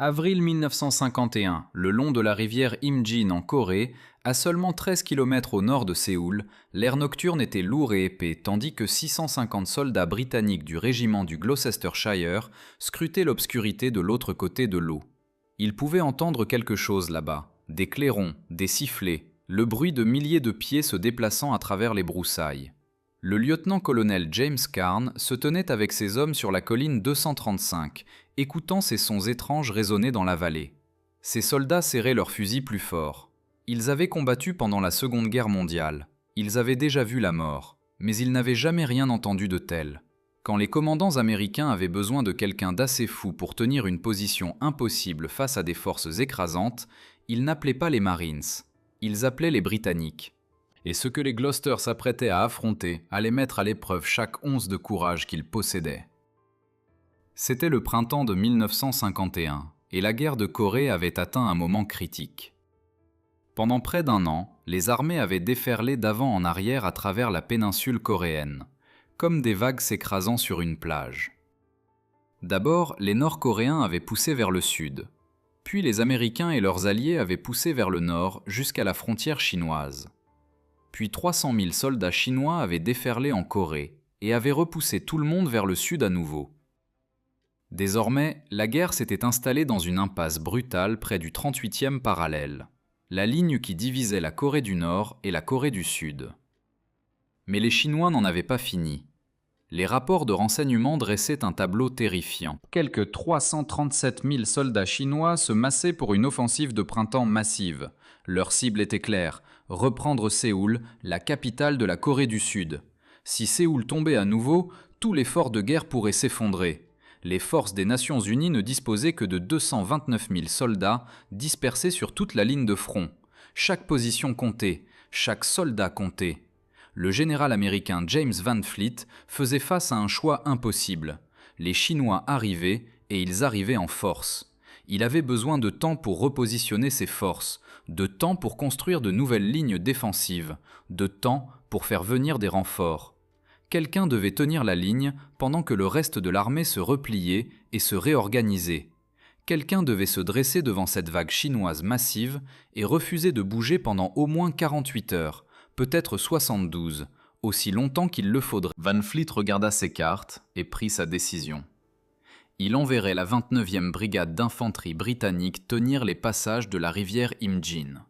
Avril 1951, le long de la rivière Imjin en Corée, à seulement 13 km au nord de Séoul, l'air nocturne était lourd et épais, tandis que 650 soldats britanniques du régiment du Gloucestershire scrutaient l'obscurité de l'autre côté de l'eau. Ils pouvaient entendre quelque chose là-bas, des clairons, des sifflets, le bruit de milliers de pieds se déplaçant à travers les broussailles. Le lieutenant-colonel James Carn se tenait avec ses hommes sur la colline 235, écoutant ces sons étranges résonner dans la vallée. Ces soldats serraient leurs fusils plus fort. Ils avaient combattu pendant la Seconde Guerre mondiale. Ils avaient déjà vu la mort, mais ils n'avaient jamais rien entendu de tel. Quand les commandants américains avaient besoin de quelqu'un d'assez fou pour tenir une position impossible face à des forces écrasantes, ils n'appelaient pas les Marines, ils appelaient les Britanniques. Et ce que les Gloucester s'apprêtaient à affronter allait mettre à l'épreuve chaque once de courage qu'ils possédaient. C'était le printemps de 1951, et la guerre de Corée avait atteint un moment critique. Pendant près d'un an, les armées avaient déferlé d'avant en arrière à travers la péninsule coréenne, comme des vagues s'écrasant sur une plage. D'abord, les Nord-Coréens avaient poussé vers le sud, puis les Américains et leurs alliés avaient poussé vers le nord jusqu'à la frontière chinoise. Puis 300 000 soldats chinois avaient déferlé en Corée et avaient repoussé tout le monde vers le sud à nouveau. Désormais, la guerre s'était installée dans une impasse brutale près du 38e parallèle, la ligne qui divisait la Corée du Nord et la Corée du Sud. Mais les Chinois n'en avaient pas fini. Les rapports de renseignement dressaient un tableau terrifiant. Quelques 337 000 soldats chinois se massaient pour une offensive de printemps massive. Leur cible était claire, reprendre Séoul, la capitale de la Corée du Sud. Si Séoul tombait à nouveau, tout l'effort de guerre pourrait s'effondrer. Les forces des Nations Unies ne disposaient que de 229 000 soldats dispersés sur toute la ligne de front. Chaque position comptait, chaque soldat comptait. Le général américain James Van Fleet faisait face à un choix impossible. Les Chinois arrivaient, et ils arrivaient en force. Il avait besoin de temps pour repositionner ses forces, de temps pour construire de nouvelles lignes défensives, de temps pour faire venir des renforts. Quelqu'un devait tenir la ligne pendant que le reste de l'armée se repliait et se réorganisait. Quelqu'un devait se dresser devant cette vague chinoise massive et refuser de bouger pendant au moins 48 heures, peut-être 72, aussi longtemps qu'il le faudrait. Van Fleet regarda ses cartes et prit sa décision. Il enverrait la 29e brigade d'infanterie britannique tenir les passages de la rivière Imjin.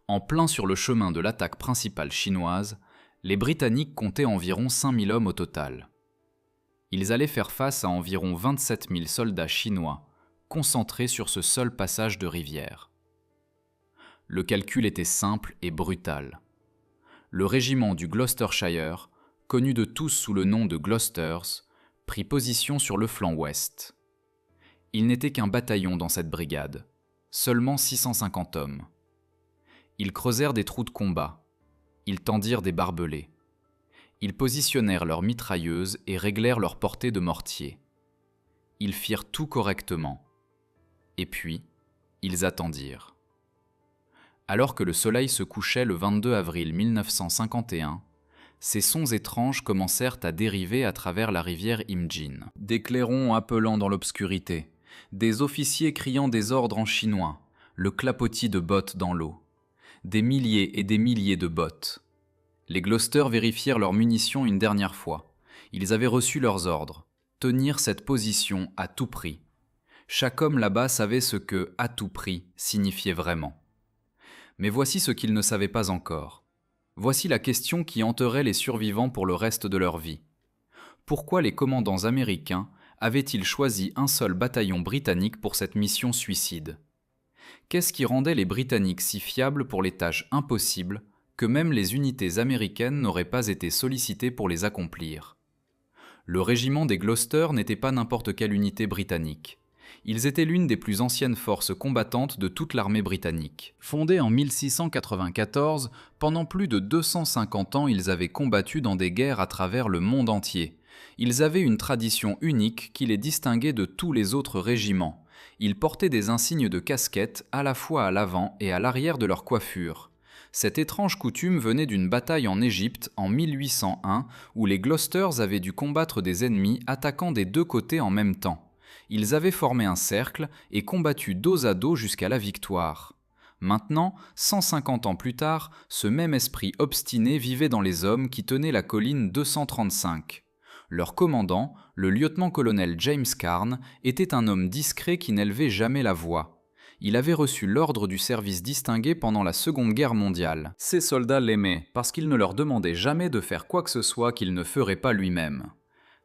En plein sur le chemin de l'attaque principale chinoise, les Britanniques comptaient environ 5000 hommes au total. Ils allaient faire face à environ 27 000 soldats chinois, concentrés sur ce seul passage de rivière. Le calcul était simple et brutal. Le régiment du Gloucestershire, connu de tous sous le nom de Gloucesters, prit position sur le flanc ouest. Il n'était qu'un bataillon dans cette brigade, seulement 650 hommes. Ils creusèrent des trous de combat. Ils tendirent des barbelés. Ils positionnèrent leurs mitrailleuses et réglèrent leur portée de mortier. Ils firent tout correctement. Et puis, ils attendirent. Alors que le soleil se couchait le 22 avril 1951, ces sons étranges commencèrent à dériver à travers la rivière Imjin. Des clairons appelant dans l'obscurité, des officiers criant des ordres en chinois, le clapotis de bottes dans l'eau. Des milliers et des milliers de bottes. Les Gloucester vérifièrent leurs munitions une dernière fois. Ils avaient reçu leurs ordres. Tenir cette position à tout prix. Chaque homme là-bas savait ce que « à tout prix » signifiait vraiment. Mais voici ce qu'ils ne savaient pas encore. Voici la question qui hanterait les survivants pour le reste de leur vie. Pourquoi les commandants américains avaient-ils choisi un seul bataillon britannique pour cette mission suicide ? Qu'est-ce qui rendait les Britanniques si fiables pour les tâches impossibles que même les unités américaines n'auraient pas été sollicitées pour les accomplir ? Le régiment des Gloucester n'était pas n'importe quelle unité britannique. Ils étaient l'une des plus anciennes forces combattantes de toute l'armée britannique. Fondés en 1694, pendant plus de 250 ans, ils avaient combattu dans des guerres à travers le monde entier. Ils avaient une tradition unique qui les distinguait de tous les autres régiments. Ils portaient des insignes de casquette à la fois à l'avant et à l'arrière de leur coiffure. Cette étrange coutume venait d'une bataille en Égypte en 1801 où les Gloucesters avaient dû combattre des ennemis attaquant des deux côtés en même temps. Ils avaient formé un cercle et combattu dos à dos jusqu'à la victoire. Maintenant, 150 ans plus tard, ce même esprit obstiné vivait dans les hommes qui tenaient la colline 235. Leur commandant, le lieutenant-colonel James Carn, était un homme discret qui n'élevait jamais la voix. Il avait reçu l'ordre du service distingué pendant la Seconde Guerre mondiale. Ses soldats l'aimaient parce qu'il ne leur demandait jamais de faire quoi que ce soit qu'il ne ferait pas lui-même.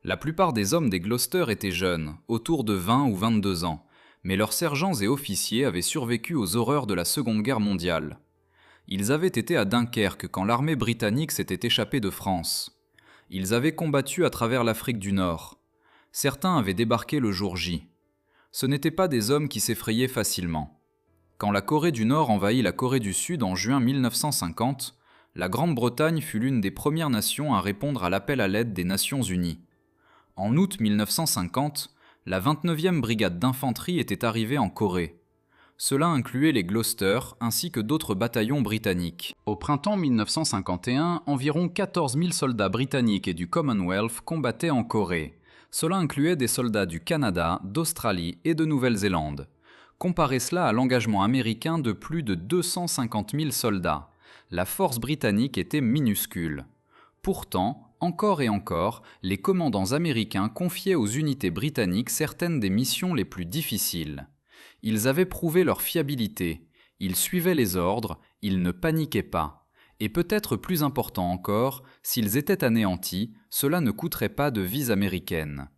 La plupart des hommes des Gloucester étaient jeunes, autour de 20 ou 22 ans, mais leurs sergents et officiers avaient survécu aux horreurs de la Seconde Guerre mondiale. Ils avaient été à Dunkerque quand l'armée britannique s'était échappée de France. Ils avaient combattu à travers l'Afrique du Nord. Certains avaient débarqué le jour J. Ce n'étaient pas des hommes qui s'effrayaient facilement. Quand la Corée du Nord envahit la Corée du Sud en juin 1950, la Grande-Bretagne fut l'une des premières nations à répondre à l'appel à l'aide des Nations Unies. En août 1950, la 29e brigade d'infanterie était arrivée en Corée. Cela incluait les Gloucester ainsi que d'autres bataillons britanniques. Au printemps 1951, environ 14 000 soldats britanniques et du Commonwealth combattaient en Corée. Cela incluait des soldats du Canada, d'Australie et de Nouvelle-Zélande. Comparez cela à l'engagement américain de plus de 250 000 soldats. La force britannique était minuscule. Pourtant, encore et encore, les commandants américains confiaient aux unités britanniques certaines des missions les plus difficiles. Ils avaient prouvé leur fiabilité, ils suivaient les ordres, ils ne paniquaient pas. Et peut-être plus important encore, s'ils étaient anéantis, cela ne coûterait pas de vies américaines.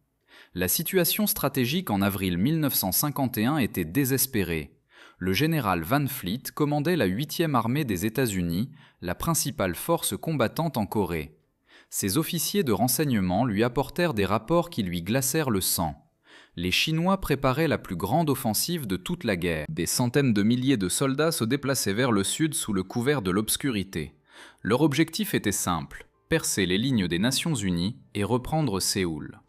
La situation stratégique en avril 1951 était désespérée. Le général Van Fleet commandait la 8e armée des États-Unis, la principale force combattante en Corée. Ses officiers de renseignement lui apportèrent des rapports qui lui glacèrent le sang. Les Chinois préparaient la plus grande offensive de toute la guerre. Des centaines de milliers de soldats se déplaçaient vers le sud sous le couvert de l'obscurité. Leur objectif était simple, percer les lignes des Nations Unies et reprendre Séoul.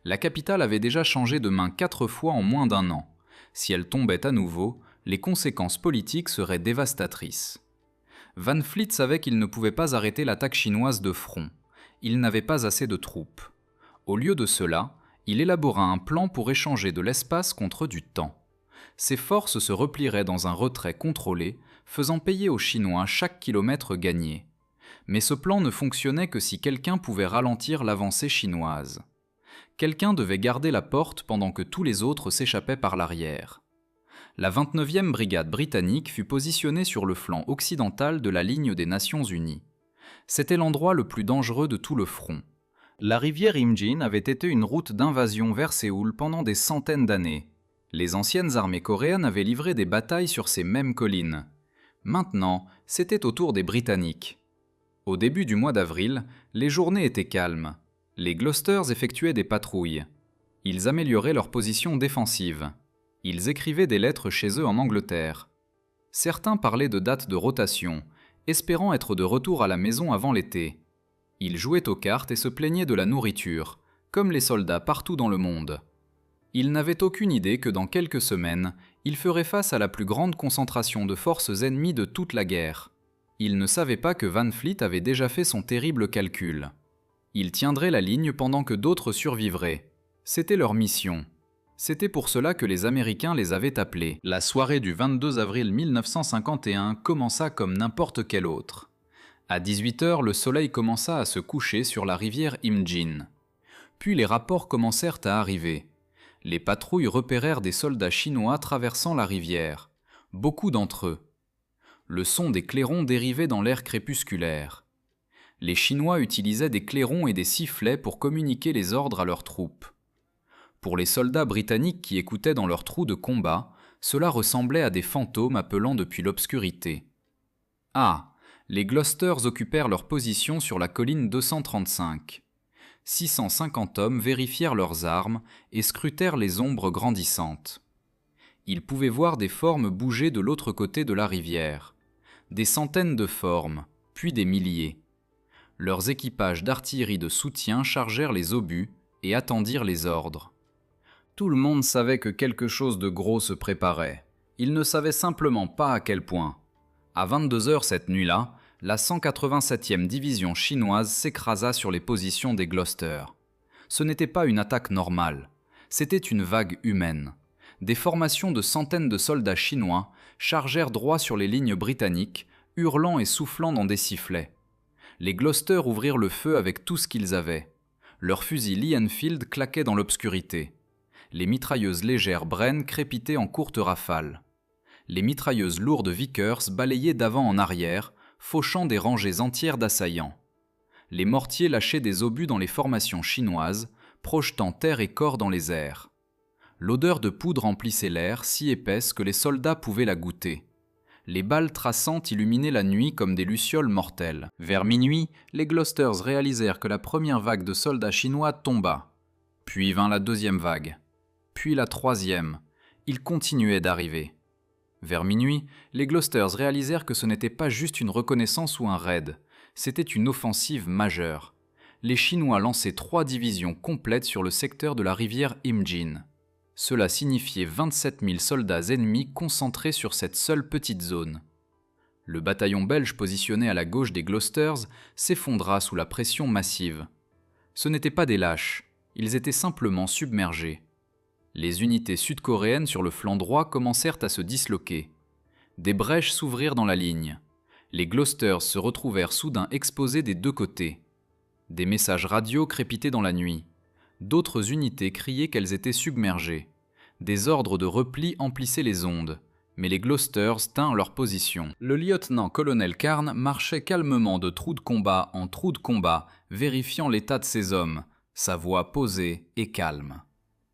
La capitale avait déjà changé de main 4 fois en moins d'1 an. Si elle tombait à nouveau, les conséquences politiques seraient dévastatrices. Van Fleet savait qu'il ne pouvait pas arrêter l'attaque chinoise de front. Il n'avait pas assez de troupes. Au lieu de cela, il élabora un plan pour échanger de l'espace contre du temps. Ses forces se replieraient dans un retrait contrôlé, faisant payer aux Chinois chaque kilomètre gagné. Mais ce plan ne fonctionnait que si quelqu'un pouvait ralentir l'avancée chinoise. Quelqu'un devait garder la porte pendant que tous les autres s'échappaient par l'arrière. La 29e brigade britannique fut positionnée sur le flanc occidental de la ligne des Nations Unies. C'était l'endroit le plus dangereux de tout le front. La rivière Imjin avait été une route d'invasion vers Séoul pendant des centaines d'années. Les anciennes armées coréennes avaient livré des batailles sur ces mêmes collines. Maintenant, c'était au tour des Britanniques. Au début du mois d'avril, les journées étaient calmes. Les Gloucesters effectuaient des patrouilles. Ils amélioraient leur position défensive. Ils écrivaient des lettres chez eux en Angleterre. Certains parlaient de dates de rotation, espérant être de retour à la maison avant l'été. Ils jouaient aux cartes et se plaignaient de la nourriture, comme les soldats partout dans le monde. Ils n'avaient aucune idée que dans quelques semaines, ils feraient face à la plus grande concentration de forces ennemies de toute la guerre. Ils ne savaient pas que Van Fleet avait déjà fait son terrible calcul. Ils tiendraient la ligne pendant que d'autres survivraient. C'était leur mission. C'était pour cela que les Américains les avaient appelés. La soirée du 22 avril 1951 commença comme n'importe quelle autre. À 18h, le soleil commença à se coucher sur la rivière Imjin. Puis les rapports commencèrent à arriver. Les patrouilles repérèrent des soldats chinois traversant la rivière. Beaucoup d'entre eux. Le son des clairons dérivait dans l'air crépusculaire. Les Chinois utilisaient des clairons et des sifflets pour communiquer les ordres à leurs troupes. Pour les soldats britanniques qui écoutaient dans leurs trous de combat, cela ressemblait à des fantômes appelant depuis l'obscurité. Ah, les Gloucesters occupèrent leur position sur la colline 235. 650 hommes vérifièrent leurs armes et scrutèrent les ombres grandissantes. Ils pouvaient voir des formes bouger de l'autre côté de la rivière. Des centaines de formes, puis des milliers. Leurs équipages d'artillerie de soutien chargèrent les obus et attendirent les ordres. Tout le monde savait que quelque chose de gros se préparait. Ils ne savaient simplement pas à quel point. À 22h cette nuit-là, la 187e division chinoise s'écrasa sur les positions des Gloucester. Ce n'était pas une attaque normale. C'était une vague humaine. Des formations de centaines de soldats chinois chargèrent droit sur les lignes britanniques, hurlant et soufflant dans des sifflets. Les Gloucester ouvrirent le feu avec tout ce qu'ils avaient. Leurs fusils Lee Enfield claquaient dans l'obscurité. Les mitrailleuses légères Bren crépitaient en courtes rafales. Les mitrailleuses lourdes Vickers balayaient d'avant en arrière, fauchant des rangées entières d'assaillants. Les mortiers lâchaient des obus dans les formations chinoises, projetant terre et corps dans les airs. L'odeur de poudre emplissait l'air, si épaisse que les soldats pouvaient la goûter. Les balles traçantes illuminaient la nuit comme des lucioles mortelles. Vers minuit, les Gloucesters réalisèrent que la première vague de soldats chinois tomba. Puis vint la deuxième vague. Puis la troisième. Ils continuaient d'arriver. Vers minuit, les Gloucesters réalisèrent que ce n'était pas juste une reconnaissance ou un raid. C'était une offensive majeure. Les Chinois lançaient 3 divisions complètes sur le secteur de la rivière Imjin. Cela signifiait 27 000 soldats ennemis concentrés sur cette seule petite zone. Le bataillon belge positionné à la gauche des Gloucesters s'effondra sous la pression massive. Ce n'étaient pas des lâches, ils étaient simplement submergés. Les unités sud-coréennes sur le flanc droit commencèrent à se disloquer. Des brèches s'ouvrirent dans la ligne. Les Gloucesters se retrouvèrent soudain exposés des deux côtés. Des messages radio crépitaient dans la nuit. D'autres unités criaient qu'elles étaient submergées. Des ordres de repli emplissaient les ondes, mais les Gloucesters tinrent leur position. Le lieutenant-colonel Carn marchait calmement de trou de combat en trou de combat, vérifiant l'état de ses hommes, sa voix posée et calme.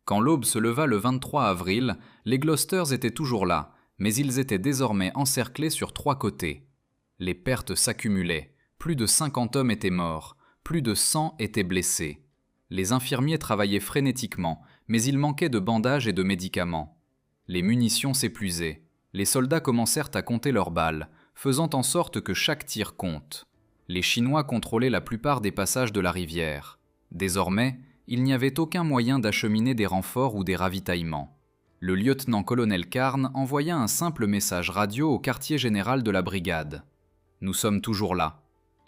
Quand l'aube se leva le 23 avril, les Gloucesters étaient toujours là, mais ils étaient désormais encerclés sur 3 côtés. Les pertes s'accumulaient, plus de 50 hommes étaient morts, plus de 100 étaient blessés. Les infirmiers travaillaient frénétiquement, mais il manquait de bandages et de médicaments. Les munitions s'épuisaient. Les soldats commencèrent à compter leurs balles, faisant en sorte que chaque tir compte. Les Chinois contrôlaient la plupart des passages de la rivière. Désormais, il n'y avait aucun moyen d'acheminer des renforts ou des ravitaillements. Le lieutenant-colonel Carn envoya un simple message radio au quartier général de la brigade. « Nous sommes toujours là. »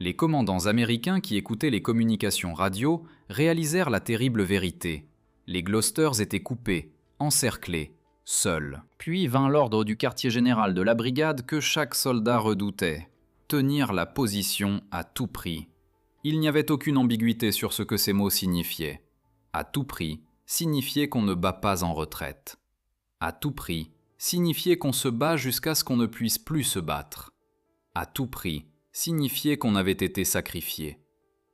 Les commandants américains qui écoutaient les communications radio réalisèrent la terrible vérité. Les Gloucesters étaient coupés, encerclés, seuls. Puis vint l'ordre du quartier général de la brigade que chaque soldat redoutait. Tenir la position à tout prix. Il n'y avait aucune ambiguïté sur ce que ces mots signifiaient. À tout prix signifiait qu'on ne bat pas en retraite. À tout prix signifiait qu'on se bat jusqu'à ce qu'on ne puisse plus se battre. À tout prix signifiait qu'on avait été sacrifié.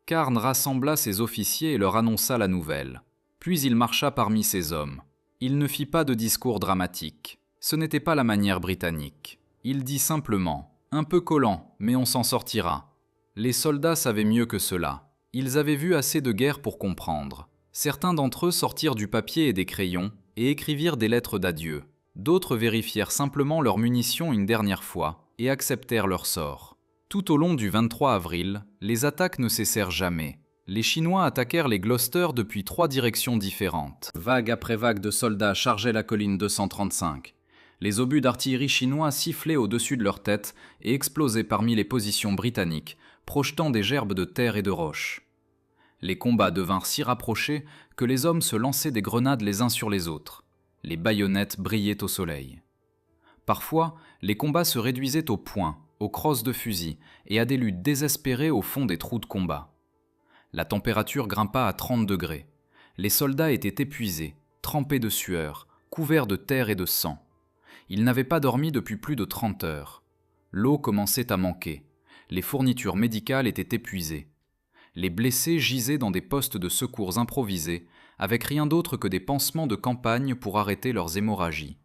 Carn rassembla ses officiers et leur annonça la nouvelle. Puis il marcha parmi ses hommes. Il ne fit pas de discours dramatique. Ce n'était pas la manière britannique. Il dit simplement, un peu collant, mais on s'en sortira. Les soldats savaient mieux que cela. Ils avaient vu assez de guerre pour comprendre. Certains d'entre eux sortirent du papier et des crayons et écrivirent des lettres d'adieu. D'autres vérifièrent simplement leurs munitions une dernière fois et acceptèrent leur sort. Tout au long du 23 avril, les attaques ne cessèrent jamais. Les Chinois attaquèrent les Gloucester depuis 3 directions différentes. Vague après vague de soldats chargeaient la colline 235. Les obus d'artillerie chinois sifflaient au-dessus de leur tête et explosaient parmi les positions britanniques, projetant des gerbes de terre et de roches. Les combats devinrent si rapprochés que les hommes se lançaient des grenades les uns sur les autres. Les baïonnettes brillaient au soleil. Parfois, les combats se réduisaient au poing, aux crosses de fusil et à des luttes désespérées au fond des trous de combat. La température grimpa à 30 degrés. Les soldats étaient épuisés, trempés de sueur, couverts de terre et de sang. Ils n'avaient pas dormi depuis plus de 30 heures. L'eau commençait à manquer. Les fournitures médicales étaient épuisées. Les blessés gisaient dans des postes de secours improvisés, avec rien d'autre que des pansements de campagne pour arrêter leurs hémorragies.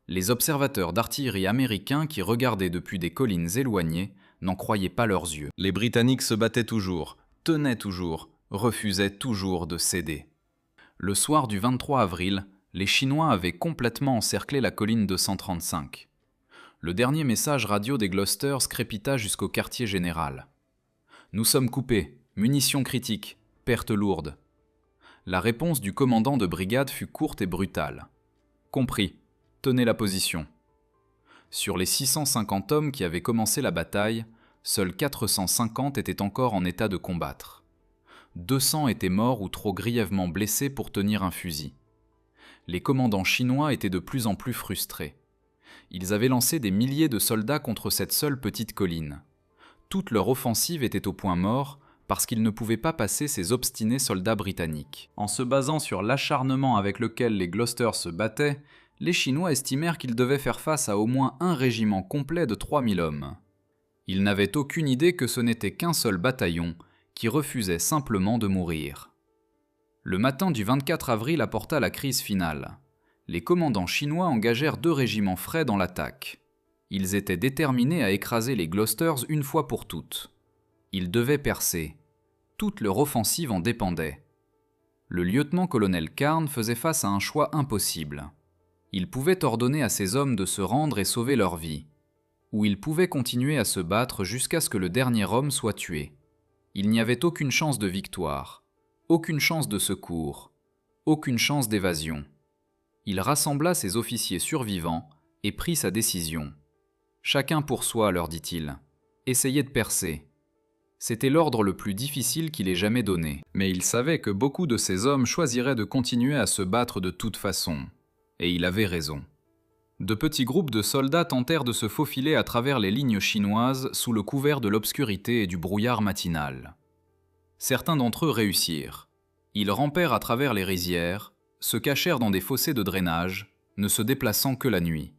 Les observateurs d'artillerie américains qui regardaient depuis des collines éloignées n'en croyaient pas leurs yeux. Les Britanniques se battaient toujours, tenaient toujours, refusaient toujours de céder. Le soir du 23 avril, les Chinois avaient complètement encerclé la colline 235. Le dernier message radio des Gloucesters crépita jusqu'au quartier général. « Nous sommes coupés, munitions critiques, pertes lourdes. » La réponse du commandant de brigade fut courte et brutale. « Compris. Tenez la position. » Sur les 650 hommes qui avaient commencé la bataille, seuls 450 étaient encore en état de combattre. 200 étaient morts ou trop grièvement blessés pour tenir un fusil. Les commandants chinois étaient de plus en plus frustrés. Ils avaient lancé des milliers de soldats contre cette seule petite colline. Toute leur offensive était au point mort parce qu'ils ne pouvaient pas passer ces obstinés soldats britanniques. En se basant sur l'acharnement avec lequel les Gloucester se battaient, les Chinois estimèrent qu'ils devaient faire face à au moins un régiment complet de 3000 hommes. Ils n'avaient aucune idée que ce n'était qu'un seul bataillon qui refusait simplement de mourir. Le matin du 24 avril apporta la crise finale. Les commandants chinois engagèrent 2 régiments frais dans l'attaque. Ils étaient déterminés à écraser les Gloucesters une fois pour toutes. Ils devaient percer. Toute leur offensive en dépendait. Le lieutenant-colonel Carn faisait face à un choix impossible. Il pouvait ordonner à ses hommes de se rendre et sauver leur vie, ou il pouvait continuer à se battre jusqu'à ce que le dernier homme soit tué. Il n'y avait aucune chance de victoire, aucune chance de secours, aucune chance d'évasion. Il rassembla ses officiers survivants et prit sa décision. « Chacun pour soi, leur dit-il. Essayez de percer. » C'était l'ordre le plus difficile qu'il ait jamais donné. Mais il savait que beaucoup de ses hommes choisiraient de continuer à se battre de toute façon. Et il avait raison. De petits groupes de soldats tentèrent de se faufiler à travers les lignes chinoises sous le couvert de l'obscurité et du brouillard matinal. Certains d'entre eux réussirent. Ils rampèrent à travers les rizières, se cachèrent dans des fossés de drainage, ne se déplaçant que la nuit.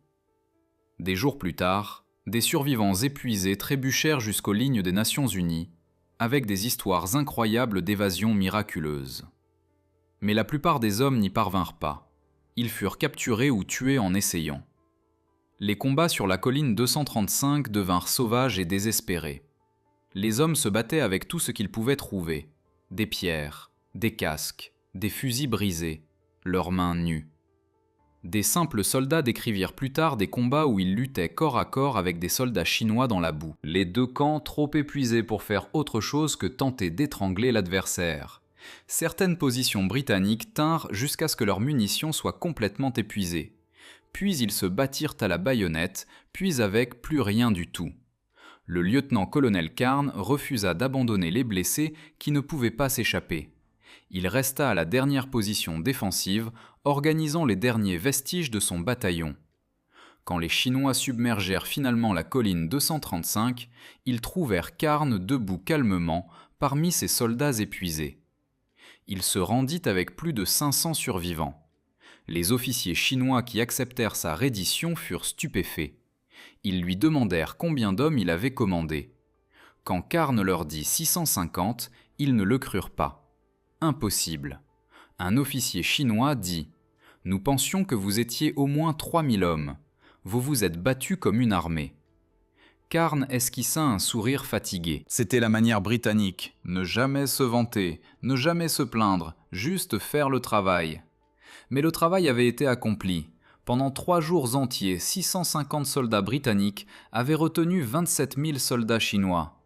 Des jours plus tard, des survivants épuisés trébuchèrent jusqu'aux lignes des Nations Unies, avec des histoires incroyables d'évasion miraculeuse. Mais la plupart des hommes n'y parvinrent pas. Ils furent capturés ou tués en essayant. Les combats sur la colline 235 devinrent sauvages et désespérés. Les hommes se battaient avec tout ce qu'ils pouvaient trouver, des pierres, des casques, des fusils brisés, leurs mains nues. Des simples soldats décrivirent plus tard des combats où ils luttaient corps à corps avec des soldats chinois dans la boue. Les 2 camps trop épuisés pour faire autre chose que tenter d'étrangler l'adversaire. Certaines positions britanniques tinrent jusqu'à ce que leurs munitions soient complètement épuisées. Puis ils se battirent à la baïonnette, puis avec plus rien du tout. Le lieutenant-colonel Carn refusa d'abandonner les blessés qui ne pouvaient pas s'échapper. Il resta à la dernière position défensive, organisant les derniers vestiges de son bataillon. Quand les Chinois submergèrent finalement la colline 235, ils trouvèrent Carn debout calmement parmi ses soldats épuisés. Il se rendit avec plus de 500 survivants. Les officiers chinois qui acceptèrent sa reddition furent stupéfaits. Ils lui demandèrent combien d'hommes il avait commandé. Quand Carn leur dit 650, ils ne le crurent pas. Impossible. Un officier chinois dit « Nous pensions que vous étiez au moins 3000 hommes. Vous vous êtes battus comme une armée. » Carn esquissa un sourire fatigué. C'était la manière britannique. Ne jamais se vanter, ne jamais se plaindre, juste faire le travail. Mais le travail avait été accompli. Pendant 3 jours entiers, 650 soldats britanniques avaient retenu 27 000 soldats chinois.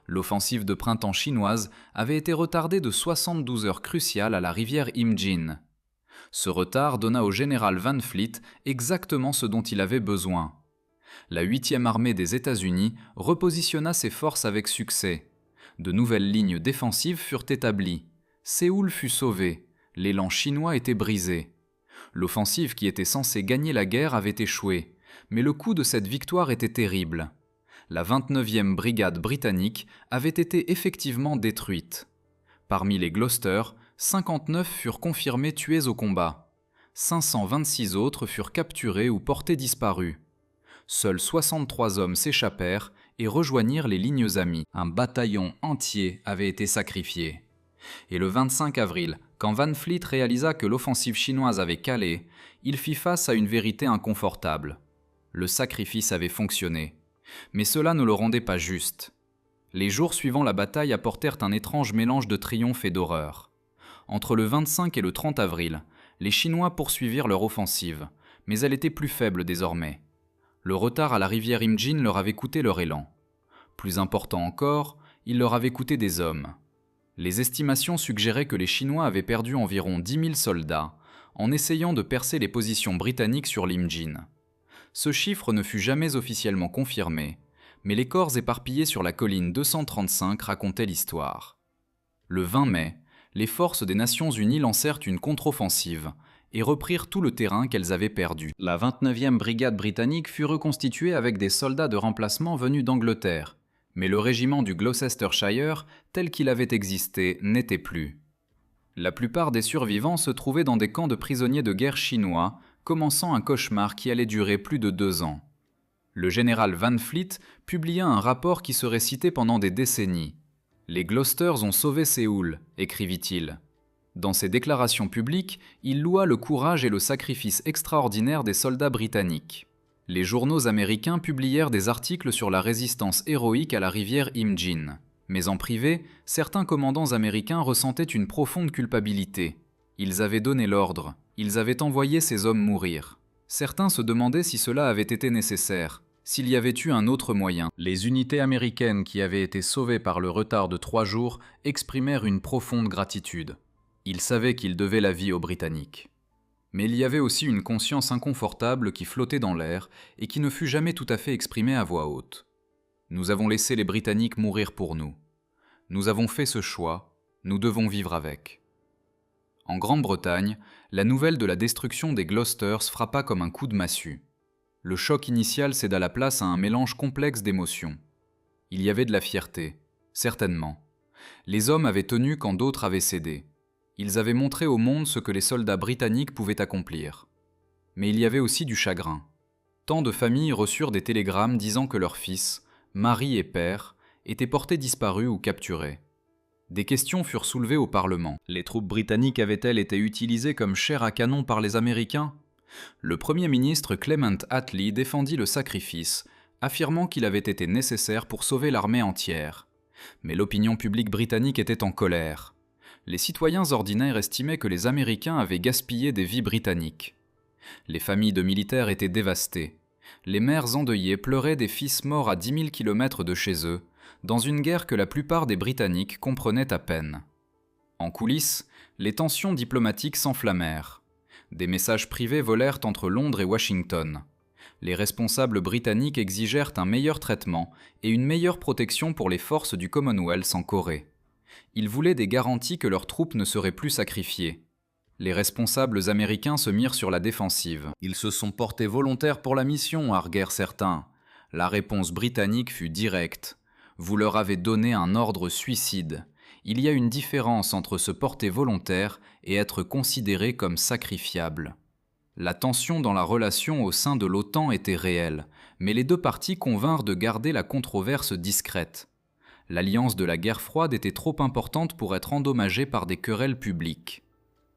L'offensive de printemps chinoise avait été retardée de 72 heures cruciales à la rivière Imjin. Ce retard donna au général Van Fleet exactement ce dont il avait besoin. La 8e armée des États-Unis repositionna ses forces avec succès. De nouvelles lignes défensives furent établies. Séoul fut sauvée. L'élan chinois était brisé. L'offensive qui était censée gagner la guerre avait échoué, mais le coût de cette victoire était terrible. La 29e brigade britannique avait été effectivement détruite. Parmi les Gloucester, 59 furent confirmés tués au combat. 526 autres furent capturés ou portés disparus. Seuls 63 hommes s'échappèrent et rejoignirent les lignes amies. Un bataillon entier avait été sacrifié. Et le 25 avril, quand Van Fleet réalisa que l'offensive chinoise avait calé, il fit face à une vérité inconfortable. Le sacrifice avait fonctionné. Mais cela ne le rendait pas juste. Les jours suivant la bataille apportèrent un étrange mélange de triomphe et d'horreur. Entre le 25 et le 30 avril, les Chinois poursuivirent leur offensive, mais elle était plus faible désormais. Le retard à la rivière Imjin leur avait coûté leur élan. Plus important encore, il leur avait coûté des hommes. Les estimations suggéraient que les Chinois avaient perdu environ 10 000 soldats en essayant de percer les positions britanniques sur l'Imjin. Ce chiffre ne fut jamais officiellement confirmé, mais les corps éparpillés sur la colline 235 racontaient l'histoire. Le 20 mai, les forces des Nations Unies lancèrent une contre-offensive et reprirent tout le terrain qu'elles avaient perdu. La 29e brigade britannique fut reconstituée avec des soldats de remplacement venus d'Angleterre, mais le régiment du Gloucestershire, tel qu'il avait existé, n'était plus. La plupart des survivants se trouvaient dans des camps de prisonniers de guerre chinois, commençant un cauchemar qui allait durer plus de 2 ans. Le général Van Fleet publia un rapport qui serait cité pendant des décennies. « Les Gloucesters ont sauvé Séoul », écrivit-il. Dans ses déclarations publiques, il loua le courage et le sacrifice extraordinaire des soldats britanniques. Les journaux américains publièrent des articles sur la résistance héroïque à la rivière Imjin. Mais en privé, certains commandants américains ressentaient une profonde culpabilité. Ils avaient donné l'ordre, ils avaient envoyé ces hommes mourir. Certains se demandaient si cela avait été nécessaire, s'il y avait eu un autre moyen. Les unités américaines qui avaient été sauvées par le retard de 3 jours exprimèrent une profonde gratitude. Ils savaient qu'ils devaient la vie aux Britanniques. Mais il y avait aussi une conscience inconfortable qui flottait dans l'air et qui ne fut jamais tout à fait exprimée à voix haute. Nous avons laissé les Britanniques mourir pour nous. Nous avons fait ce choix, nous devons vivre avec. En Grande-Bretagne, la nouvelle de la destruction des Gloucesters frappa comme un coup de massue. Le choc initial céda la place à un mélange complexe d'émotions. Il y avait de la fierté, certainement. Les hommes avaient tenu quand d'autres avaient cédé. Ils avaient montré au monde ce que les soldats britanniques pouvaient accomplir. Mais il y avait aussi du chagrin. Tant de familles reçurent des télégrammes disant que leurs fils, mari et père, étaient portés disparus ou capturés. Des questions furent soulevées au Parlement. Les troupes britanniques avaient-elles été utilisées comme chair à canon par les Américains ? Le Premier ministre Clement Attlee défendit le sacrifice, affirmant qu'il avait été nécessaire pour sauver l'armée entière. Mais l'opinion publique britannique était en colère. Les citoyens ordinaires estimaient que les Américains avaient gaspillé des vies britanniques. Les familles de militaires étaient dévastées. Les mères endeuillées pleuraient des fils morts à 10 000 km de chez eux, dans une guerre que la plupart des Britanniques comprenaient à peine. En coulisses, les tensions diplomatiques s'enflammèrent. Des messages privés volèrent entre Londres et Washington. Les responsables britanniques exigèrent un meilleur traitement et une meilleure protection pour les forces du Commonwealth en Corée. Ils voulaient des garanties que leurs troupes ne seraient plus sacrifiées. Les responsables américains se mirent sur la défensive. Ils se sont portés volontaires pour la mission, arguèrent certains. La réponse britannique fut directe. Vous leur avez donné un ordre suicide. Il y a une différence entre se porter volontaire et être considéré comme sacrifiable. La tension dans la relation au sein de l'OTAN était réelle, mais les deux parties convinrent de garder la controverse discrète. L'alliance de la guerre froide était trop importante pour être endommagée par des querelles publiques.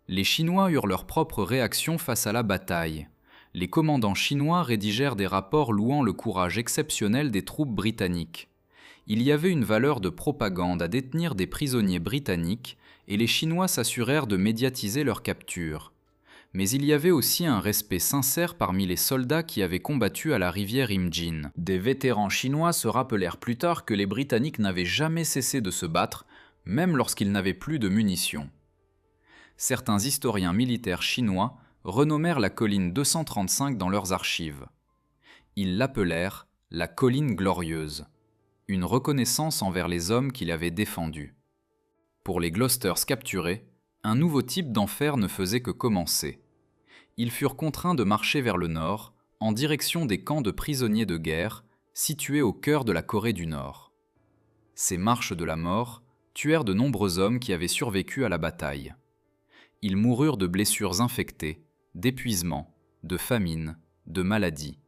Les Chinois eurent leur propre réaction face à la bataille. Les commandants chinois rédigèrent des rapports louant le courage exceptionnel des troupes britanniques. Il y avait une valeur de propagande à détenir des prisonniers britanniques et les Chinois s'assurèrent de médiatiser leur capture. Mais il y avait aussi un respect sincère parmi les soldats qui avaient combattu à la rivière Imjin. Des vétérans chinois se rappelèrent plus tard que les Britanniques n'avaient jamais cessé de se battre, même lorsqu'ils n'avaient plus de munitions. Certains historiens militaires chinois renommèrent la colline 235 dans leurs archives. Ils l'appelèrent la colline glorieuse, une reconnaissance envers les hommes qui l'avaient défendue. Pour les Gloucesters capturés, un nouveau type d'enfer ne faisait que commencer. Ils furent contraints de marcher vers le nord, en direction des camps de prisonniers de guerre, situés au cœur de la Corée du Nord. Ces marches de la mort tuèrent de nombreux hommes qui avaient survécu à la bataille. Ils moururent de blessures infectées, d'épuisement, de famine, de maladie.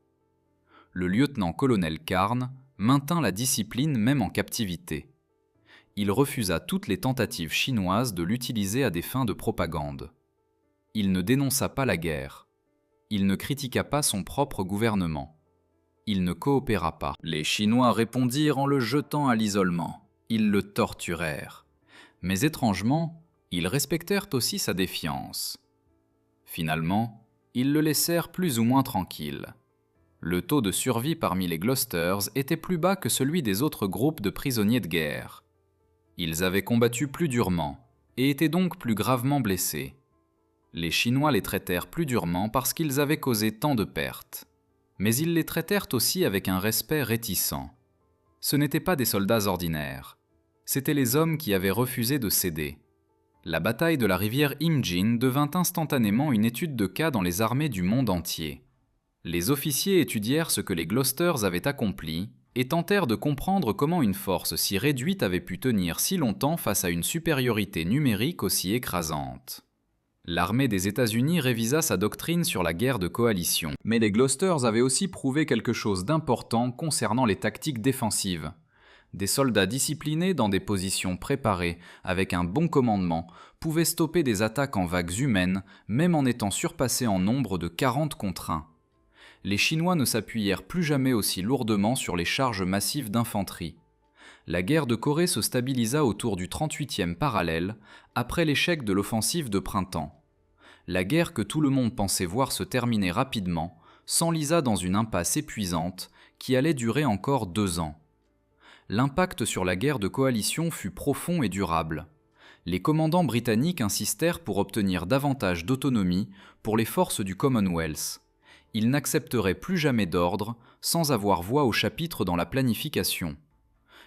Le lieutenant-colonel Carn maintint la discipline même en captivité. Il refusa toutes les tentatives chinoises de l'utiliser à des fins de propagande. Il ne dénonça pas la guerre. Il ne critiqua pas son propre gouvernement. Il ne coopéra pas. Les Chinois répondirent en le jetant à l'isolement. Ils le torturèrent. Mais étrangement, ils respectèrent aussi sa défiance. Finalement, ils le laissèrent plus ou moins tranquille. Le taux de survie parmi les Gloucesters était plus bas que celui des autres groupes de prisonniers de guerre. Ils avaient combattu plus durement et étaient donc plus gravement blessés. Les Chinois les traitèrent plus durement parce qu'ils avaient causé tant de pertes. Mais ils les traitèrent aussi avec un respect réticent. Ce n'étaient pas des soldats ordinaires. C'étaient les hommes qui avaient refusé de céder. La bataille de la rivière Imjin devint instantanément une étude de cas dans les armées du monde entier. Les officiers étudièrent ce que les Gloucesters avaient accompli et tentèrent de comprendre comment une force si réduite avait pu tenir si longtemps face à une supériorité numérique aussi écrasante. L'armée des États-Unis révisa sa doctrine sur la guerre de coalition, mais les Gloucesters avaient aussi prouvé quelque chose d'important concernant les tactiques défensives. Des soldats disciplinés dans des positions préparées, avec un bon commandement, pouvaient stopper des attaques en vagues humaines, même en étant surpassés en nombre de 40 contre 1. Les Chinois ne s'appuyèrent plus jamais aussi lourdement sur les charges massives d'infanterie. La guerre de Corée se stabilisa autour du 38e parallèle, après l'échec de l'offensive de printemps. La guerre que tout le monde pensait voir se terminer rapidement s'enlisa dans une impasse épuisante qui allait durer encore 2 ans. L'impact sur la guerre de coalition fut profond et durable. Les commandants britanniques insistèrent pour obtenir davantage d'autonomie pour les forces du Commonwealth. Ils n'accepteraient plus jamais d'ordre sans avoir voix au chapitre dans la planification.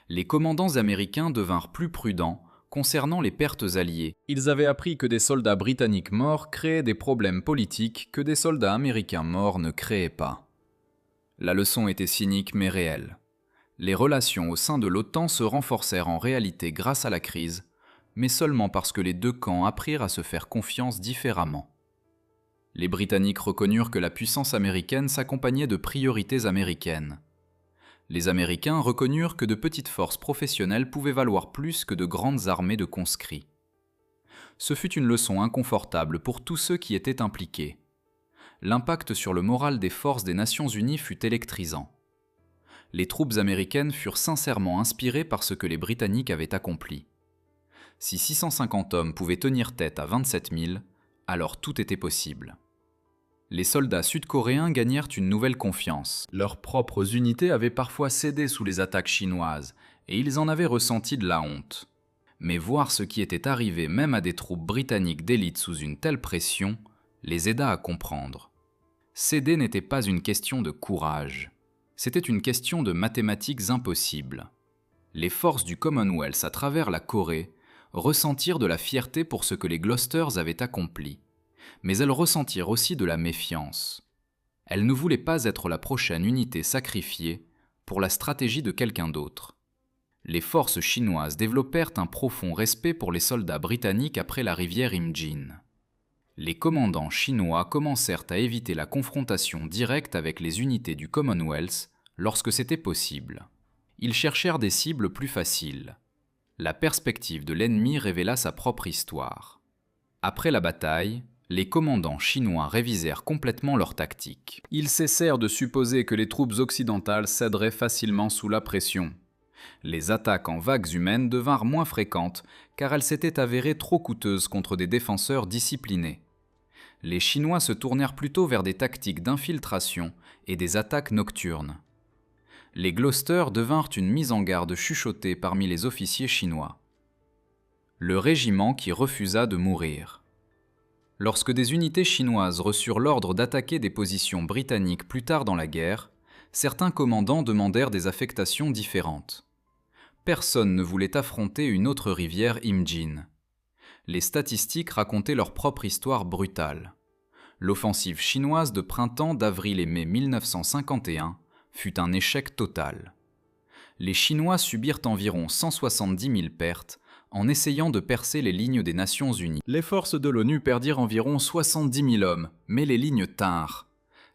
Les commandants américains devinrent plus prudents concernant les pertes alliées. Ils avaient appris que des soldats britanniques morts créaient des problèmes politiques que des soldats américains morts ne créaient pas. La leçon était cynique mais réelle. Les relations au sein de l'OTAN se renforcèrent en réalité grâce à la crise, mais seulement parce que les deux camps apprirent à se faire confiance différemment. Les Britanniques reconnurent que la puissance américaine s'accompagnait de priorités américaines. Les Américains reconnurent que de petites forces professionnelles pouvaient valoir plus que de grandes armées de conscrits. Ce fut une leçon inconfortable pour tous ceux qui étaient impliqués. L'impact sur le moral des forces des Nations Unies fut électrisant. Les troupes américaines furent sincèrement inspirées par ce que les Britanniques avaient accompli. Si 650 hommes pouvaient tenir tête à 27 000, alors tout était possible. Les soldats sud-coréens gagnèrent une nouvelle confiance. Leurs propres unités avaient parfois cédé sous les attaques chinoises, et ils en avaient ressenti de la honte. Mais voir ce qui était arrivé même à des troupes britanniques d'élite sous une telle pression, les aida à comprendre. Céder n'était pas une question de courage. C'était une question de mathématiques impossibles. Les forces du Commonwealth à travers la Corée ressentirent de la fierté pour ce que les Gloucesters avaient accompli, mais elles ressentirent aussi de la méfiance. Elles ne voulaient pas être la prochaine unité sacrifiée pour la stratégie de quelqu'un d'autre. Les forces chinoises développèrent un profond respect pour les soldats britanniques après la rivière Imjin. Les commandants chinois commencèrent à éviter la confrontation directe avec les unités du Commonwealth lorsque c'était possible. Ils cherchèrent des cibles plus faciles. La perspective de l'ennemi révéla sa propre histoire. Après la bataille, les commandants chinois révisèrent complètement leur tactique. Ils cessèrent de supposer que les troupes occidentales céderaient facilement sous la pression. Les attaques en vagues humaines devinrent moins fréquentes car elles s'étaient avérées trop coûteuses contre des défenseurs disciplinés. Les Chinois se tournèrent plutôt vers des tactiques d'infiltration et des attaques nocturnes. Les Gloucesters devinrent une mise en garde chuchotée parmi les officiers chinois. Le régiment qui refusa de mourir. Lorsque des unités chinoises reçurent l'ordre d'attaquer des positions britanniques plus tard dans la guerre, certains commandants demandèrent des affectations différentes. Personne ne voulait affronter une autre rivière Imjin. Les statistiques racontaient leur propre histoire brutale. L'offensive chinoise de printemps d'avril et mai 1951 fut un échec total. Les Chinois subirent environ 170 000 pertes en essayant de percer les lignes des Nations Unies. Les forces de l'ONU perdirent environ 70 000 hommes, mais les lignes tinrent.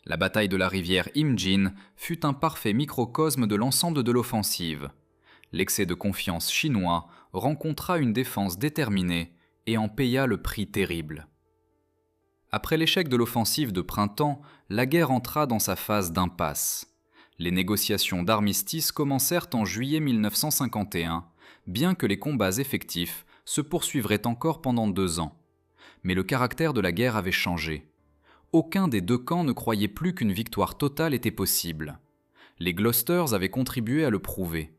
La bataille de la rivière Imjin fut un parfait microcosme de l'ensemble de l'offensive. L'excès de confiance chinois rencontra une défense déterminée et en paya le prix terrible. Après l'échec de l'offensive de printemps, la guerre entra dans sa phase d'impasse. Les négociations d'armistice commencèrent en juillet 1951, bien que les combats effectifs se poursuivraient encore pendant 2 ans. Mais le caractère de la guerre avait changé. Aucun des deux camps ne croyait plus qu'une victoire totale était possible. Les Gloucesters avaient contribué à le prouver.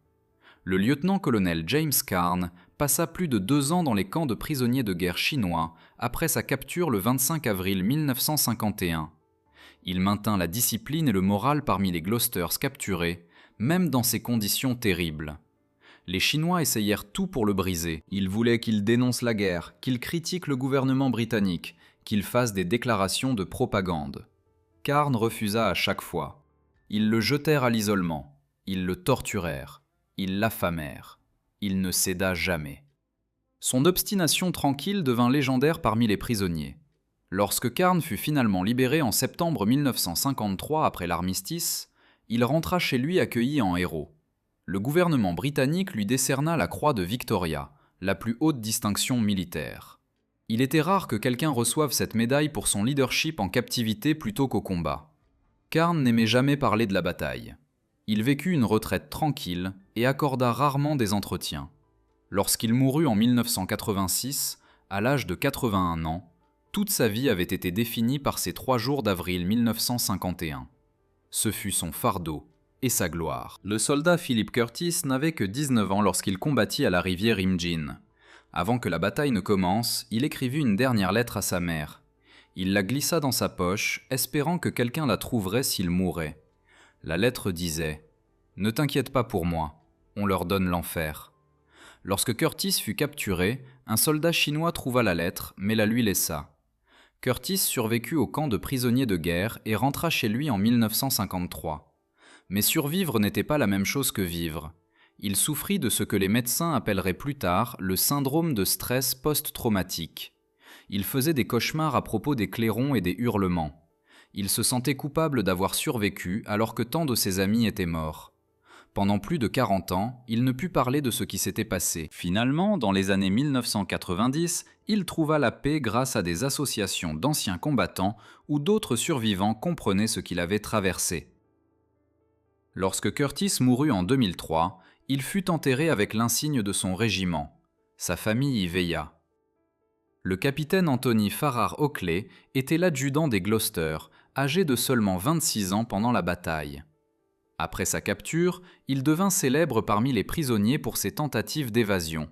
Le lieutenant-colonel James Carn passa plus de 2 ans dans les camps de prisonniers de guerre chinois après sa capture le 25 avril 1951. Il maintint la discipline et le moral parmi les Gloucesters capturés, même dans ces conditions terribles. Les Chinois essayèrent tout pour le briser. Ils voulaient qu'il dénonce la guerre, qu'il critique le gouvernement britannique, qu'il fasse des déclarations de propagande. Carnes refusa à chaque fois. Ils le jetèrent à l'isolement. Ils le torturèrent. Ils l'affamèrent. Il ne céda jamais. Son obstination tranquille devint légendaire parmi les prisonniers. Lorsque Carnes fut finalement libéré en septembre 1953 après l'armistice, il rentra chez lui accueilli en héros. Le gouvernement britannique lui décerna la Croix de Victoria, la plus haute distinction militaire. Il était rare que quelqu'un reçoive cette médaille pour son leadership en captivité plutôt qu'au combat. Carnes n'aimait jamais parler de la bataille. Il vécut une retraite tranquille et accorda rarement des entretiens. Lorsqu'il mourut en 1986, à l'âge de 81 ans, toute sa vie avait été définie par ces 3 jours d'avril 1951. Ce fut son fardeau et sa gloire. Le soldat Philip Curtis n'avait que 19 ans lorsqu'il combattit à la rivière Imjin. Avant que la bataille ne commence, il écrivit une dernière lettre à sa mère. Il la glissa dans sa poche, espérant que quelqu'un la trouverait s'il mourait. La lettre disait « Ne t'inquiète pas pour moi, on leur donne l'enfer ». Lorsque Curtis fut capturé, un soldat chinois trouva la lettre, mais la lui laissa. Curtis survécut au camp de prisonniers de guerre et rentra chez lui en 1953. Mais survivre n'était pas la même chose que vivre. Il souffrit de ce que les médecins appelleraient plus tard le syndrome de stress post-traumatique. Il faisait des cauchemars à propos des clairons et des hurlements. Il se sentait coupable d'avoir survécu alors que tant de ses amis étaient morts. Pendant plus de 40 ans, il ne put parler de ce qui s'était passé. Finalement, dans les années 1990, il trouva la paix grâce à des associations d'anciens combattants où d'autres survivants comprenaient ce qu'il avait traversé. Lorsque Curtis mourut en 2003, il fut enterré avec l'insigne de son régiment. Sa famille y veilla. Le capitaine Anthony Farrar Oakley était l'adjudant des Gloucester, âgé de seulement 26 ans pendant la bataille. Après sa capture, il devint célèbre parmi les prisonniers pour ses tentatives d'évasion.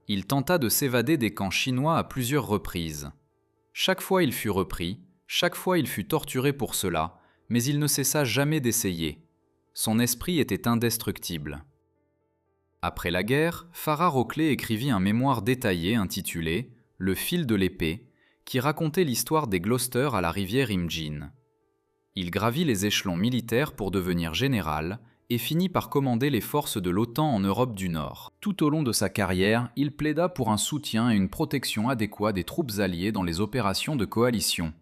Il tenta de s'évader des camps chinois à plusieurs reprises. Chaque fois il fut repris, chaque fois il fut torturé pour cela, mais il ne cessa jamais d'essayer. Son esprit était indestructible. Après la guerre, Farrar Oakley écrivit un mémoire détaillé intitulé « Le fil de l'épée » qui racontait l'histoire des Gloucester à la rivière Imjin. Il gravit les échelons militaires pour devenir général et finit par commander les forces de l'OTAN en Europe du Nord. Tout au long de sa carrière, il plaida pour un soutien et une protection adéquats des troupes alliées dans les opérations de coalition.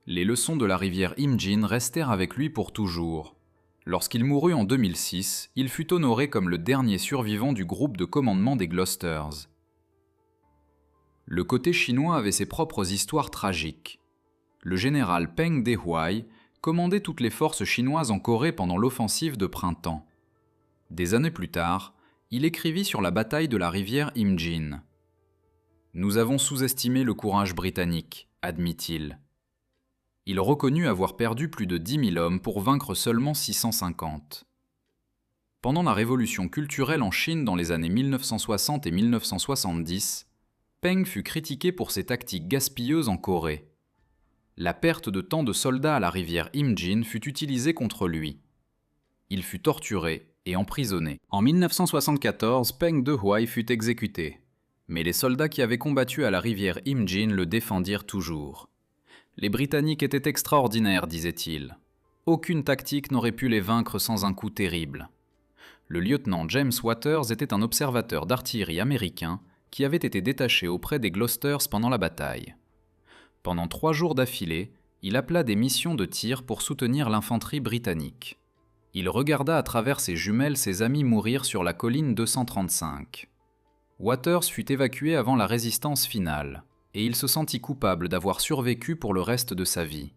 Les leçons de la rivière Imjin restèrent avec lui pour toujours. Lorsqu'il mourut en 2006, il fut honoré comme le dernier survivant du groupe de commandement des Gloucesters. Le côté chinois avait ses propres histoires tragiques. Le général Peng Dehuai commandait toutes les forces chinoises en Corée pendant l'offensive de printemps. Des années plus tard, il écrivit sur la bataille de la rivière Imjin. « Nous avons sous-estimé le courage britannique, admit-il. Il reconnut avoir perdu plus de 10 000 hommes pour vaincre seulement 650. Pendant la révolution culturelle en Chine dans les années 1960 et 1970, Peng fut critiqué pour ses tactiques gaspilleuses en Corée. La perte de tant de soldats à la rivière Imjin fut utilisée contre lui. Il fut torturé et emprisonné. En 1974, Peng Dehuai fut exécuté. Mais les soldats qui avaient combattu à la rivière Imjin le défendirent toujours. Les Britanniques étaient extraordinaires, disait-il. Aucune tactique n'aurait pu les vaincre sans un coup terrible. Le lieutenant James Waters était un observateur d'artillerie américain qui avait été détaché auprès des Gloucesters pendant la bataille. Pendant 3 jours d'affilée, il appela des missions de tir pour soutenir l'infanterie britannique. Il regarda à travers ses jumelles ses amis mourir sur la colline 235. Waters fut évacué avant la résistance finale, et il se sentit coupable d'avoir survécu pour le reste de sa vie.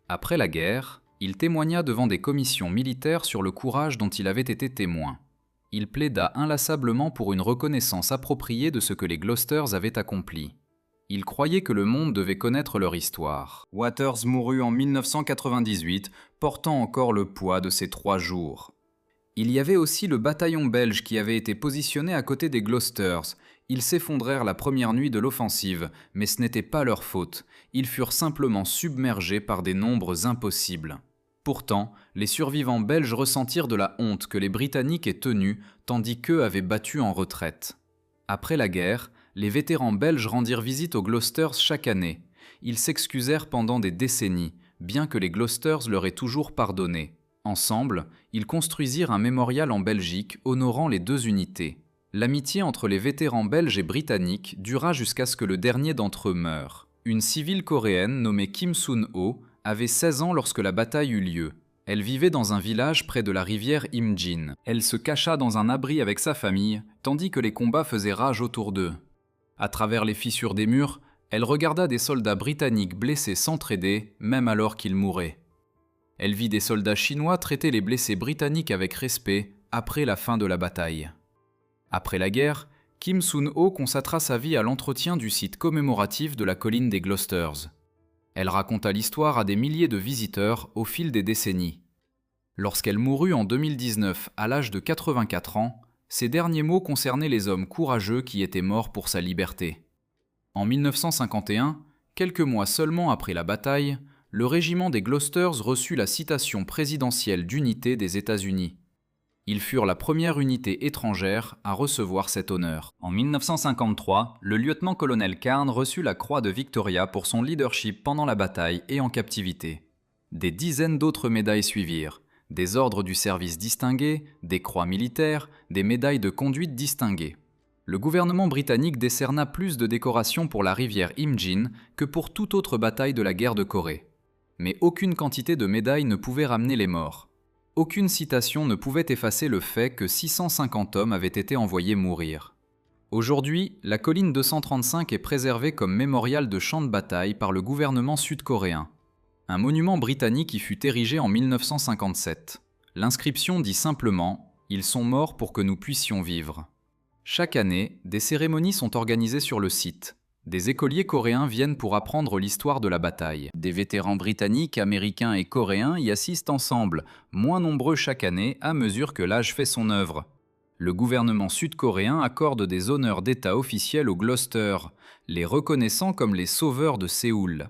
Après la guerre, il témoigna devant des commissions militaires sur le courage dont il avait été témoin. Il plaida inlassablement pour une reconnaissance appropriée de ce que les Gloucesters avaient accompli. Il croyait que le monde devait connaître leur histoire. Waters mourut en 1998, portant encore le poids de ces 3 jours. Il y avait aussi le bataillon belge qui avait été positionné à côté des Gloucesters. Ils s'effondrèrent la première nuit de l'offensive, mais ce n'était pas leur faute. Ils furent simplement submergés par des nombres impossibles. Pourtant, les survivants belges ressentirent de la honte que les Britanniques aient tenue, tandis qu'eux avaient battu en retraite. Après la guerre, les vétérans belges rendirent visite aux Gloucesters chaque année. Ils s'excusèrent pendant des décennies, bien que les Gloucesters leur aient toujours pardonné. Ensemble, ils construisirent un mémorial en Belgique honorant les deux unités. L'amitié entre les vétérans belges et britanniques dura jusqu'à ce que le dernier d'entre eux meure. Une civile coréenne nommée Kim Sun-ho avait 16 ans lorsque la bataille eut lieu. Elle vivait dans un village près de la rivière Imjin. Elle se cacha dans un abri avec sa famille, tandis que les combats faisaient rage autour d'eux. À travers les fissures des murs, elle regarda des soldats britanniques blessés s'entraider, même alors qu'ils mouraient. Elle vit des soldats chinois traiter les blessés britanniques avec respect après la fin de la bataille. Après la guerre, Kim Sun-ho consacra sa vie à l'entretien du site commémoratif de la colline des Gloucesters. Elle raconta l'histoire à des milliers de visiteurs au fil des décennies. Lorsqu'elle mourut en 2019 à l'âge de 84 ans, ses derniers mots concernaient les hommes courageux qui étaient morts pour sa liberté. En 1951, quelques mois seulement après la bataille, le régiment des Gloucesters reçut la citation présidentielle d'unité des États-Unis. Ils furent la première unité étrangère à recevoir cet honneur. En 1953, le lieutenant-colonel Carn reçut la Croix de Victoria pour son leadership pendant la bataille et en captivité. Des dizaines d'autres médailles suivirent, des ordres du service distingués, des croix militaires, des médailles de conduite distinguées. Le gouvernement britannique décerna plus de décorations pour la rivière Imjin que pour toute autre bataille de la guerre de Corée. Mais aucune quantité de médailles ne pouvait ramener les morts. Aucune citation ne pouvait effacer le fait que 650 hommes avaient été envoyés mourir. Aujourd'hui, la colline 235 est préservée comme mémorial de champ de bataille par le gouvernement sud-coréen. Un monument britannique y fut érigé en 1957. L'inscription dit simplement « Ils sont morts pour que nous puissions vivre ». Chaque année, des cérémonies sont organisées sur le site. Des écoliers coréens viennent pour apprendre l'histoire de la bataille. Des vétérans britanniques, américains et coréens y assistent ensemble, moins nombreux chaque année à mesure que l'âge fait son œuvre. Le gouvernement sud-coréen accorde des honneurs d'État officiels aux Gloucesters, les reconnaissant comme les sauveurs de Séoul.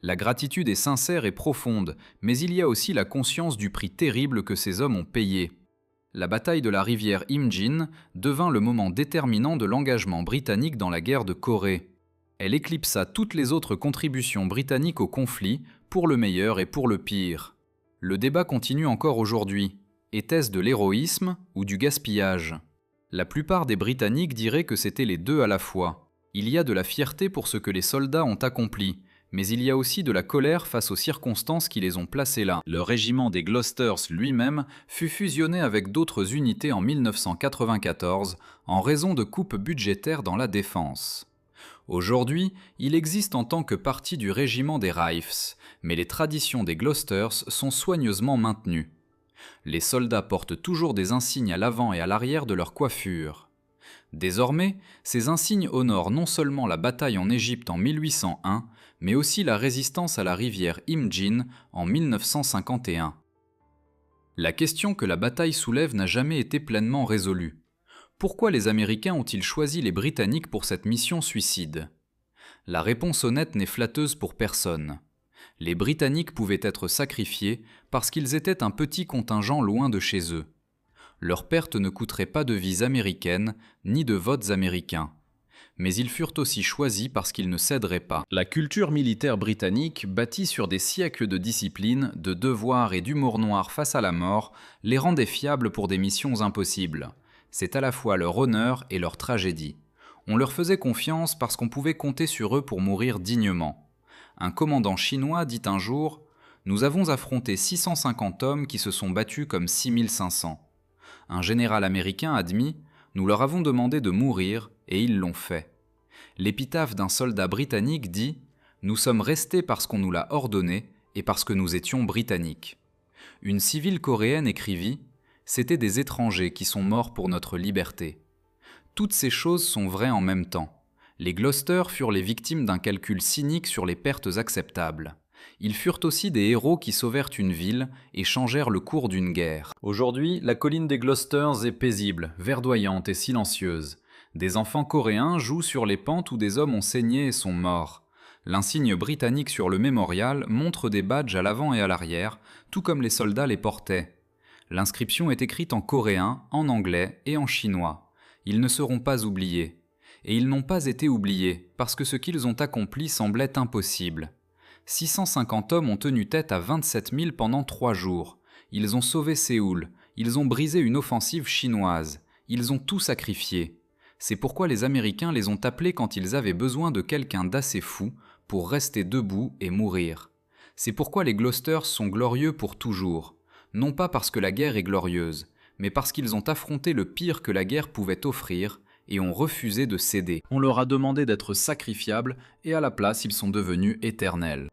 La gratitude est sincère et profonde, mais il y a aussi la conscience du prix terrible que ces hommes ont payé. La bataille de la rivière Imjin devint le moment déterminant de l'engagement britannique dans la guerre de Corée. Elle éclipsa toutes les autres contributions britanniques au conflit, pour le meilleur et pour le pire. Le débat continue encore aujourd'hui. Était-ce de l'héroïsme ou du gaspillage ? La plupart des Britanniques diraient que c'était les deux à la fois. Il y a de la fierté pour ce que les soldats ont accompli, mais il y a aussi de la colère face aux circonstances qui les ont placés là. Le régiment des Gloucesters lui-même fut fusionné avec d'autres unités en 1994 en raison de coupes budgétaires dans la défense. Aujourd'hui, il existe en tant que partie du régiment des Rifles, mais les traditions des Gloucesters sont soigneusement maintenues. Les soldats portent toujours des insignes à l'avant et à l'arrière de leur coiffure. Désormais, ces insignes honorent non seulement la bataille en Égypte en 1801, mais aussi la résistance à la rivière Imjin en 1951. La question que la bataille soulève n'a jamais été pleinement résolue. Pourquoi les Américains ont-ils choisi les Britanniques pour cette mission suicide ? La réponse honnête n'est flatteuse pour personne. Les Britanniques pouvaient être sacrifiés parce qu'ils étaient un petit contingent loin de chez eux. Leur perte ne coûterait pas de vies américaines ni de votes américains. Mais ils furent aussi choisis parce qu'ils ne céderaient pas. La culture militaire britannique, bâtie sur des siècles de discipline, de devoir et d'humour noir face à la mort, les rendait fiables pour des missions impossibles. C'est à la fois leur honneur et leur tragédie. On leur faisait confiance parce qu'on pouvait compter sur eux pour mourir dignement. Un commandant chinois dit un jour « Nous avons affronté 650 hommes qui se sont battus comme 6500 ». Un général américain admit « Nous leur avons demandé de mourir et ils l'ont fait ». L'épitaphe d'un soldat britannique dit « Nous sommes restés parce qu'on nous l'a ordonné et parce que nous étions britanniques ». Une civile coréenne écrivit « C'était des étrangers qui sont morts pour notre liberté ». Toutes ces choses sont vraies en même temps. Les Gloucesters furent les victimes d'un calcul cynique sur les pertes acceptables. Ils furent aussi des héros qui sauvèrent une ville et changèrent le cours d'une guerre. Aujourd'hui, la colline des Gloucesters est paisible, verdoyante et silencieuse. Des enfants coréens jouent sur les pentes où des hommes ont saigné et sont morts. L'insigne britannique sur le mémorial montre des badges à l'avant et à l'arrière, tout comme les soldats les portaient. L'inscription est écrite en coréen, en anglais et en chinois. Ils ne seront pas oubliés. Et ils n'ont pas été oubliés, parce que ce qu'ils ont accompli semblait impossible. 650 hommes ont tenu tête à 27 000 pendant 3 jours. Ils ont sauvé Séoul, ils ont brisé une offensive chinoise, ils ont tout sacrifié. C'est pourquoi les Américains les ont appelés quand ils avaient besoin de quelqu'un d'assez fou pour rester debout et mourir. C'est pourquoi les Gloucesters sont glorieux pour toujours. Non pas parce que la guerre est glorieuse, mais parce qu'ils ont affronté le pire que la guerre pouvait offrir et ont refusé de céder. On leur a demandé d'être sacrifiables et à la place ils sont devenus éternels.